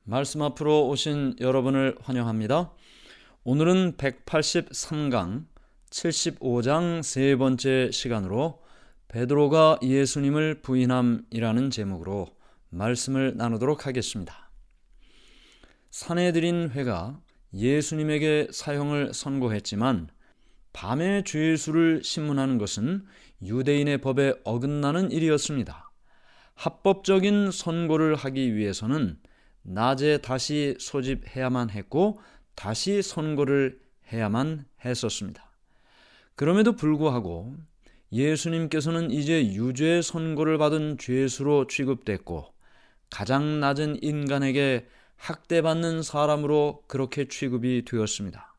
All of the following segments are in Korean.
말씀 앞으로 오신 여러분을 환영합니다. 오늘은 183강 75장 세 번째 시간으로 베드로가 예수님을 부인함이라는 제목으로 말씀을 나누도록 하겠습니다. 산헤드린회가 예수님에게 사형을 선고했지만 밤에 죄수를 심문하는 것은 유대인의 법에 어긋나는 일이었습니다. 합법적인 선고를 하기 위해서는 낮에 다시 소집해야만 했고 다시 선고를 해야만 했었습니다. 그럼에도 불구하고 예수님께서는 이제 유죄 선고를 받은 죄수로 취급됐고 가장 낮은 인간에게 학대받는 사람으로 그렇게 취급이 되었습니다.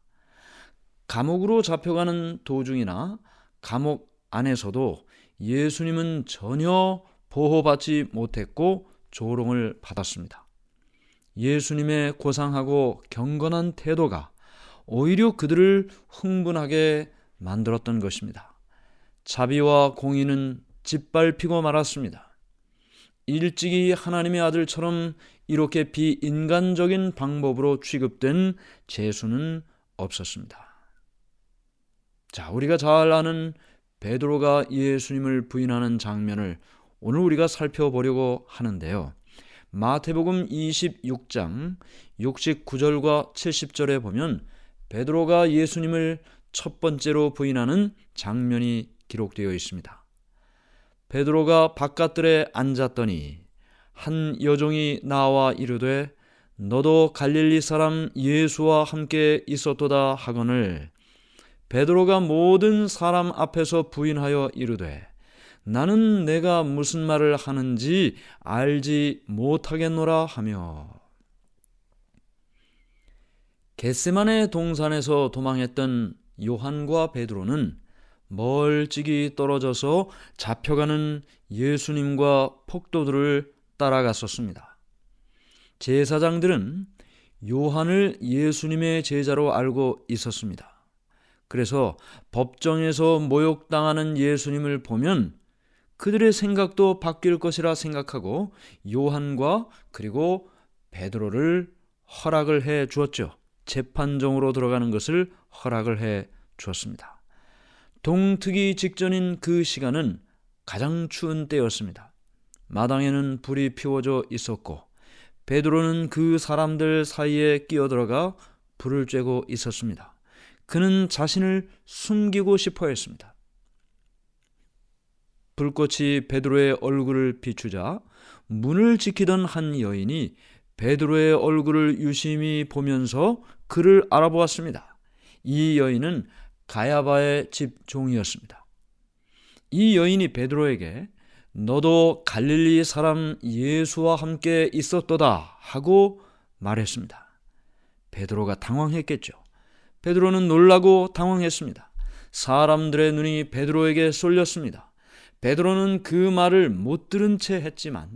감옥으로 잡혀가는 도중이나 감옥 안에서도 예수님은 전혀 보호받지 못했고 조롱을 받았습니다. 예수님의 고상하고 경건한 태도가 오히려 그들을 흥분하게 만들었던 것입니다. 자비와 공의는 짓밟히고 말았습니다. 일찍이 하나님의 아들처럼 이렇게 비인간적인 방법으로 취급된 죄수는 없었습니다. 자, 우리가 잘 아는 베드로가 예수님을 부인하는 장면을 오늘 우리가 살펴보려고 하는데요. 마태복음 26장 69절과 70절에 보면 베드로가 예수님을 첫 번째로 부인하는 장면이 기록되어 있습니다. 베드로가 바깥들에 앉았더니 한 여종이 나와 이르되 너도 갈릴리 사람 예수와 함께 있었도다 하거늘 베드로가 모든 사람 앞에서 부인하여 이르되 나는 내가 무슨 말을 하는지 알지 못하겠노라 하며 겟세마네 동산에서 도망했던 요한과 베드로는 멀찍이 떨어져서 잡혀가는 예수님과 폭도들을 따라갔었습니다. 제사장들은 요한을 예수님의 제자로 알고 있었습니다. 그래서 법정에서 모욕당하는 예수님을 보면 그들의 생각도 바뀔 것이라 생각하고 요한과 그리고 베드로를 허락을 해 주었죠. 재판정으로 들어가는 것을 허락을 해 주었습니다. 동트기 직전인 그 시간은 가장 추운 때였습니다. 마당에는 불이 피워져 있었고 베드로는 그 사람들 사이에 끼어들어가 불을 쬐고 있었습니다. 그는 자신을 숨기고 싶어 했습니다. 불꽃이 베드로의 얼굴을 비추자 문을 지키던 한 여인이 베드로의 얼굴을 유심히 보면서 그를 알아보았습니다. 이 여인은 가야바의 집 종이었습니다. 이 여인이 베드로에게 너도 갈릴리 사람 예수와 함께 있었도다 하고 말했습니다. 베드로가 당황했겠죠. 베드로는 놀라고 당황했습니다. 사람들의 눈이 베드로에게 쏠렸습니다. 베드로는 그 말을 못 들은 채 했지만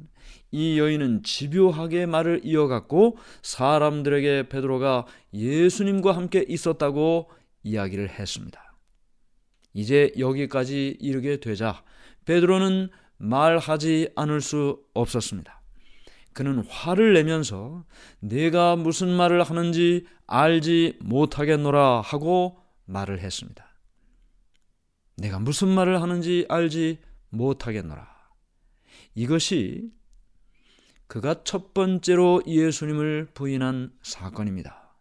이 여인은 집요하게 말을 이어갔고 사람들에게 베드로가 예수님과 함께 있었다고 이야기를 했습니다. 이제 여기까지 이르게 되자 베드로는 말하지 않을 수 없었습니다. 그는 화를 내면서 내가 무슨 말을 하는지 알지 못하겠노라 하고 말을 했습니다. 내가 무슨 말을 하는지 알지 못하겠노라. 이것이 그가 첫 번째로 예수님을 부인한 사건입니다.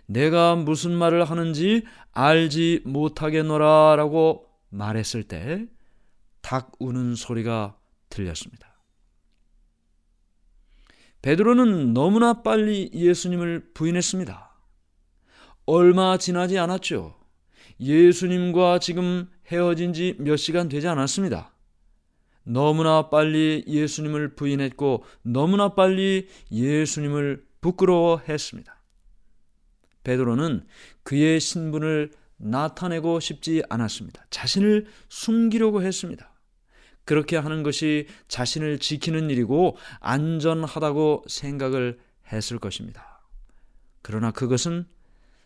내가 무슨 말을 하는지 알지 못하겠노라 라고 말했을 때 닭 우는 소리가 들렸습니다. 베드로는 너무나 빨리 예수님을 부인했습니다. 얼마 지나지 않았죠. 예수님과 지금 헤어진 지 몇 시간 되지 않았습니다. 너무나 빨리 예수님을 부인했고 너무나 빨리 예수님을 부끄러워했습니다. 베드로는 그의 신분을 나타내고 싶지 않았습니다. 자신을 숨기려고 했습니다. 그렇게 하는 것이 자신을 지키는 일이고 안전하다고 생각을 했을 것입니다. 그러나 그것은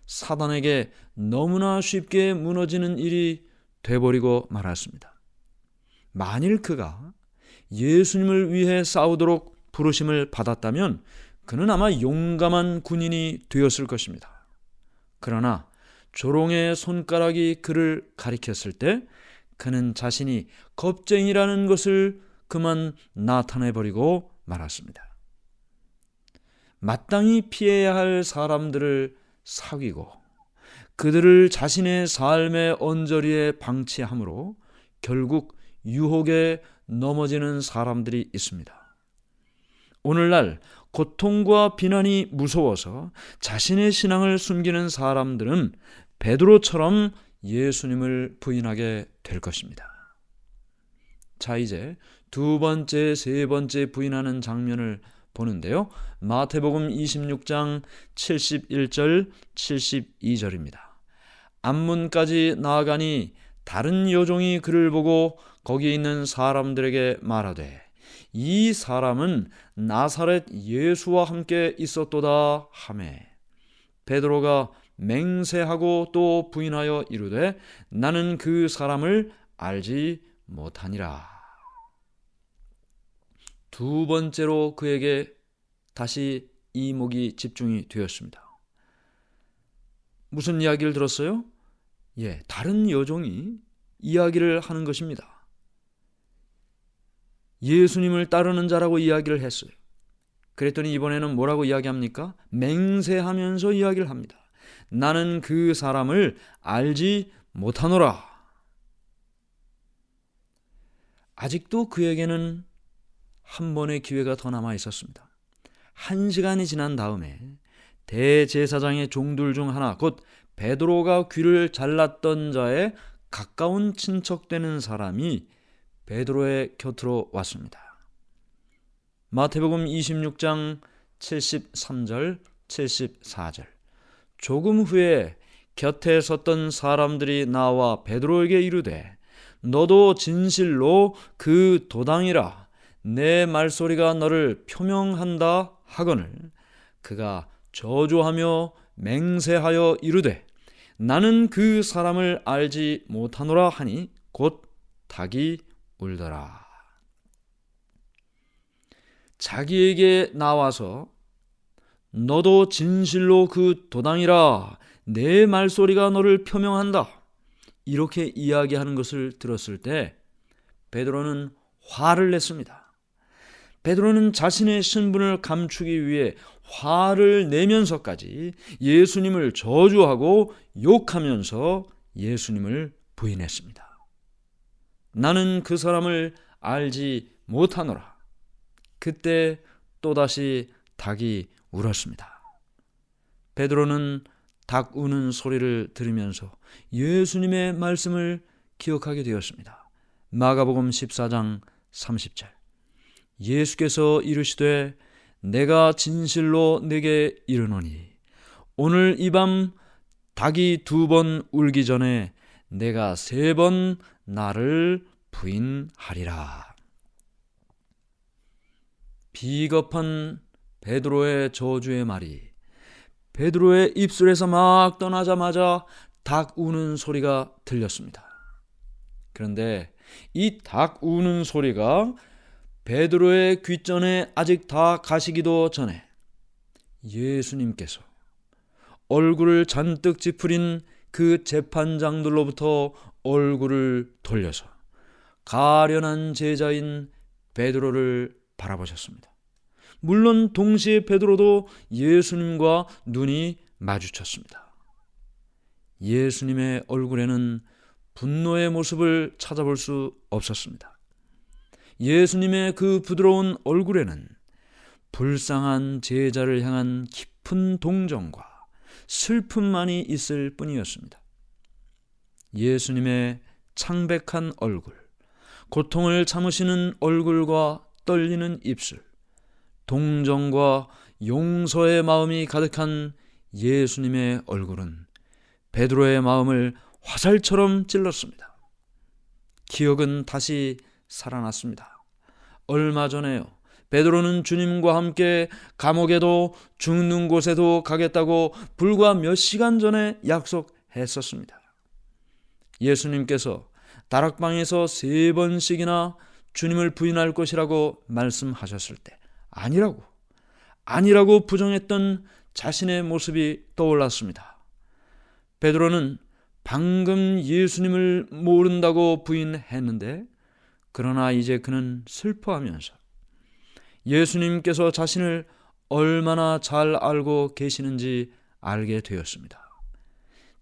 사단에게 너무나 쉽게 무너지는 일이 돼버리고 말았습니다. 만일 그가 예수님을 위해 싸우도록 부르심을 받았다면 그는 아마 용감한 군인이 되었을 것입니다. 그러나 조롱의 손가락이 그를 가리켰을 때 그는 자신이 겁쟁이라는 것을 그만 나타내버리고 말았습니다. 마땅히 피해야 할 사람들을 사귀고 그들을 자신의 삶의 언저리에 방치함으로 결국 유혹에 넘어지는 사람들이 있습니다. 오늘날 고통과 비난이 무서워서 자신의 신앙을 숨기는 사람들은 베드로처럼 예수님을 부인하게 될 것입니다. 자, 이제 두 번째, 세 번째 부인하는 장면을 보는데요. 마태복음 26장 71절, 72절입니다. 앞문까지 나아가니 다른 여종이 그를 보고 거기 있는 사람들에게 말하되 이 사람은 나사렛 예수와 함께 있었도다 하매 베드로가 맹세하고 또 부인하여 이르되 나는 그 사람을 알지 못하니라. 두 번째로 그에게 다시 이목이 집중이 되었습니다. 무슨 이야기를 들었어요? 다른 여종이 이야기를 하는 것입니다. 예수님을 따르는 자라고 이야기를 했어요. 그랬더니 이번에는 뭐라고 이야기합니까? 맹세하면서 이야기를 합니다. 나는 그 사람을 알지 못하노라. 아직도 그에게는 한 번의 기회가 더 남아 있었습니다. 1시간이 지난 다음에 대제사장의 종들 중 하나, 곧 베드로가 귀를 잘랐던 자의 가까운 친척되는 사람이 베드로의 곁으로 왔습니다. 마태복음 26장 73절, 74절. 조금 후에 곁에 섰던 사람들이 나와 베드로에게 이르되 너도 진실로 그 도당이라 내 말소리가 너를 표명한다 하거늘 그가 저주하며 맹세하여 이르되 나는 그 사람을 알지 못하노라 하니 곧 닭이 울더라. 자기에게 나와서 너도 진실로 그 도당이라 내 말소리가 너를 표명한다 이렇게 이야기하는 것을 들었을 때 베드로는 화를 냈습니다. 베드로는 자신의 신분을 감추기 위해 화를 내면서까지 예수님을 저주하고 욕하면서 예수님을 부인했습니다. 나는 그 사람을 알지 못하노라. 그때 또다시 닭이 울었습니다. 베드로는 닭 우는 소리를 들으면서 예수님의 말씀을 기억하게 되었습니다. 마가복음 14장 30절. 예수께서 이르시되 내가 진실로 내게 이르노니 오늘 이 밤 닭이 2번 울기 전에 내가 3번 나를 부인하리라. 비겁한 베드로의 저주의 말이 베드로의 입술에서 막 떠나자마자 닭 우는 소리가 들렸습니다. 그런데 이 닭 우는 소리가 베드로의 귓전에 아직 다 가시기도 전에 예수님께서 얼굴을 잔뜩 찌푸린 그 재판장들로부터 얼굴을 돌려서 가련한 제자인 베드로를 바라보셨습니다. 물론 동시에 베드로도 예수님과 눈이 마주쳤습니다. 예수님의 얼굴에는 분노의 모습을 찾아볼 수 없었습니다. 예수님의 그 부드러운 얼굴에는 불쌍한 제자를 향한 깊은 동정과 슬픔만이 있을 뿐이었습니다. 예수님의 창백한 얼굴, 고통을 참으시는 얼굴과 떨리는 입술, 동정과 용서의 마음이 가득한 예수님의 얼굴은 베드로의 마음을 화살처럼 찔렀습니다. 기억은 다시 살아났습니다. 얼마 전에요. 베드로는 주님과 함께 감옥에도 죽는 곳에도 가겠다고 불과 몇 시간 전에 약속했었습니다. 예수님께서 다락방에서 3번씩이나 주님을 부인할 것이라고 말씀하셨을 때 아니라고, 아니라고 부정했던 자신의 모습이 떠올랐습니다. 베드로는 방금 예수님을 모른다고 부인했는데, 그러나 이제 그는 슬퍼하면서 예수님께서 자신을 얼마나 잘 알고 계시는지 알게 되었습니다.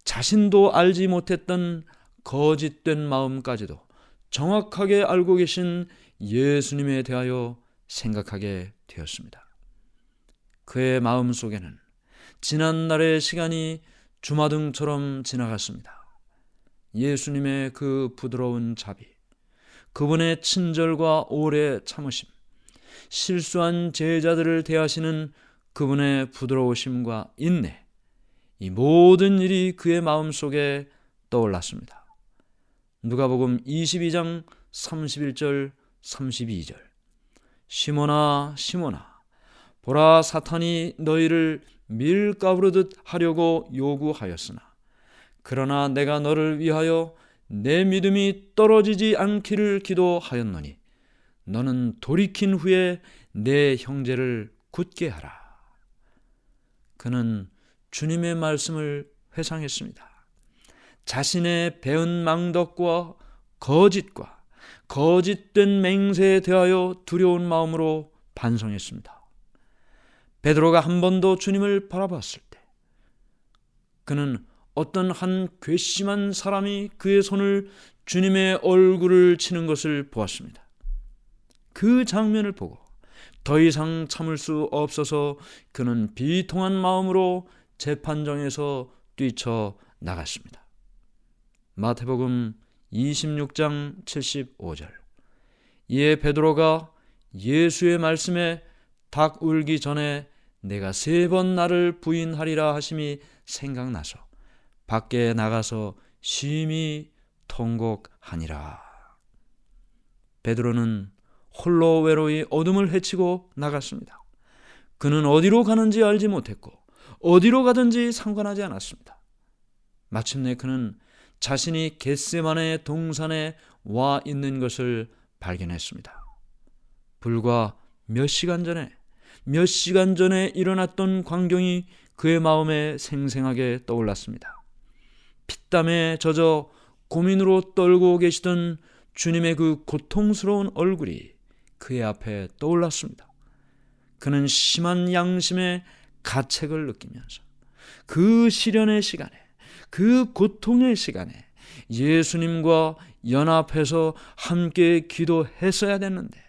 자신도 알지 못했던 거짓된 마음까지도 정확하게 알고 계신 예수님에 대하여 생각하게 되었습니다. 그의 마음 속에는 지난날의 시간이 주마등처럼 지나갔습니다. 예수님의 그 부드러운 자비, 그분의 친절과 오래 참으심, 실수한 제자들을 대하시는 그분의 부드러우심과 인내, 이 모든 일이 그의 마음속에 떠올랐습니다. 누가복음 22장 31절 32절. 시몬아 시몬아, 보라, 사탄이 너희를 밀가부르듯 하려고 요구하였으나 그러나 내가 너를 위하여 내 믿음이 떨어지지 않기를 기도하였노니 너는 돌이킨 후에 내 형제를 굳게 하라. 그는 주님의 말씀을 회상했습니다. 자신의 배은 망덕과 거짓과 거짓된 맹세에 대하여 두려운 마음으로 반성했습니다. 베드로가 한 번 더 주님을 바라봤을 때 그는 어떤 한 괘씸한 사람이 그의 손을 주님의 얼굴을 치는 것을 보았습니다. 그 장면을 보고 더 이상 참을 수 없어서 그는 비통한 마음으로 재판정에서 뛰쳐 나갔습니다. 마태복음 26장 75절. 이에 베드로가 예수의 말씀에 닭 울기 전에 내가 3번 나를 부인하리라 하심이 생각나서 밖에 나가서 심히 통곡하니라. 베드로는 홀로 외로이 어둠을 헤치고 나갔습니다. 그는 어디로 가는지 알지 못했고 어디로 가든지 상관하지 않았습니다. 마침내 그는 자신이 겟세마네 동산에 와 있는 것을 발견했습니다. 불과 몇 시간 전에 일어났던 광경이 그의 마음에 생생하게 떠올랐습니다. 피땀에 젖어 고민으로 떨고 계시던 주님의 그 고통스러운 얼굴이 그의 앞에 떠올랐습니다. 그는 심한 양심의 가책을 느끼면서 그 시련의 시간에, 그 고통의 시간에 예수님과 연합해서 함께 기도했어야 됐는데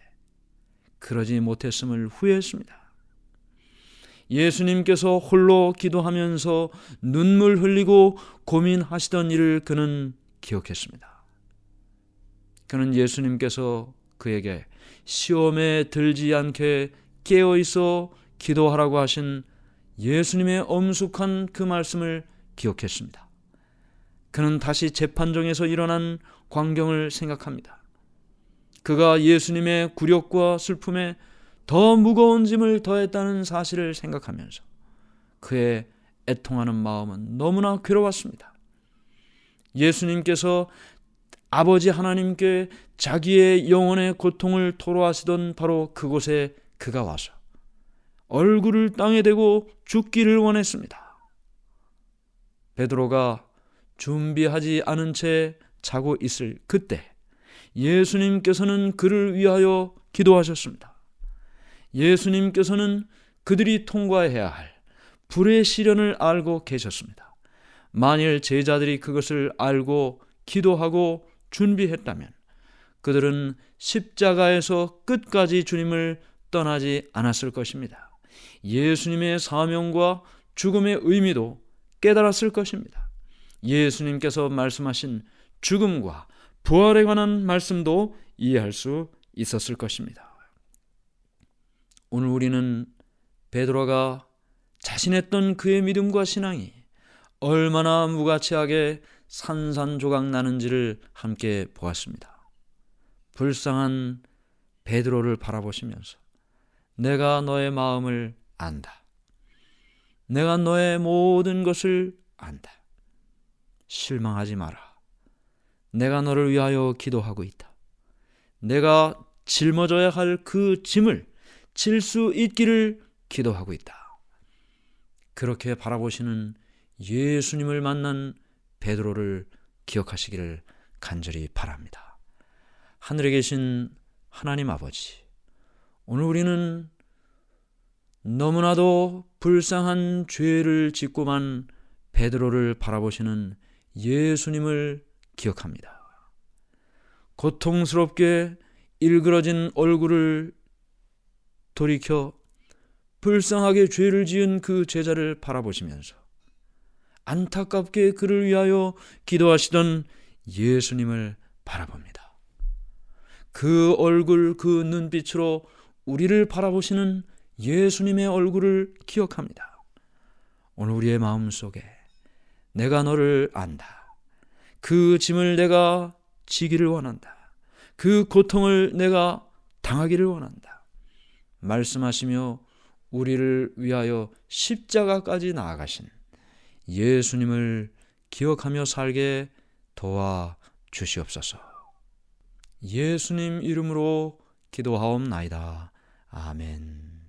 그러지 못했음을 후회했습니다. 예수님께서 홀로 기도하면서 눈물 흘리고 고민하시던 일을 그는 기억했습니다. 그는 예수님께서 그에게 시험에 들지 않게 깨어있어 기도하라고 하신 예수님의 엄숙한 그 말씀을 기억했습니다. 그는 다시 재판정에서 일어난 광경을 생각합니다. 그가 예수님의 굴욕과 슬픔에 더 무거운 짐을 더했다는 사실을 생각하면서 그의 애통하는 마음은 너무나 괴로웠습니다. 예수님께서 아버지 하나님께 자기의 영혼의 고통을 토로하시던 바로 그곳에 그가 와서 얼굴을 땅에 대고 죽기를 원했습니다. 베드로가 준비하지 않은 채 자고 있을 그때 예수님께서는 그를 위하여 기도하셨습니다. 예수님께서는 그들이 통과해야 할 불의 시련을 알고 계셨습니다. 만일 제자들이 그것을 알고 기도하고 준비했다면 그들은 십자가에서 끝까지 주님을 떠나지 않았을 것입니다. 예수님의 사명과 죽음의 의미도 깨달았을 것입니다. 예수님께서 말씀하신 죽음과 부활에 관한 말씀도 이해할 수 있었을 것입니다. 오늘 우리는 베드로가 자신했던 그의 믿음과 신앙이 얼마나 무가치하게 산산조각 나는지를 함께 보았습니다. 불쌍한 베드로를 바라보시면서 내가 너의 마음을 안다. 내가 너의 모든 것을 안다. 실망하지 마라. 내가 너를 위하여 기도하고 있다. 내가 짊어져야 할 그 짐을 질 수 있기를 기도하고 있다. 그렇게 바라보시는 예수님을 만난 베드로를 기억하시기를 간절히 바랍니다. 하늘에 계신 하나님 아버지, 오늘 우리는 너무나도 불쌍한 죄를 짓고만 베드로를 바라보시는 예수님을 기억합니다. 고통스럽게 일그러진 얼굴을 돌이켜 불쌍하게 죄를 지은 그 제자를 바라보시면서 안타깝게 그를 위하여 기도하시던 예수님을 바라봅니다. 그 얼굴, 그 눈빛으로 우리를 바라보시는 예수님의 얼굴을 기억합니다. 오늘 우리의 마음속에 내가 너를 안다. 그 짐을 내가 지기를 원한다. 그 고통을 내가 당하기를 원한다. 말씀하시며 우리를 위하여 십자가까지 나아가신 예수님을 기억하며 살게 도와 주시옵소서. 예수님 이름으로 기도하옵나이다. 아멘.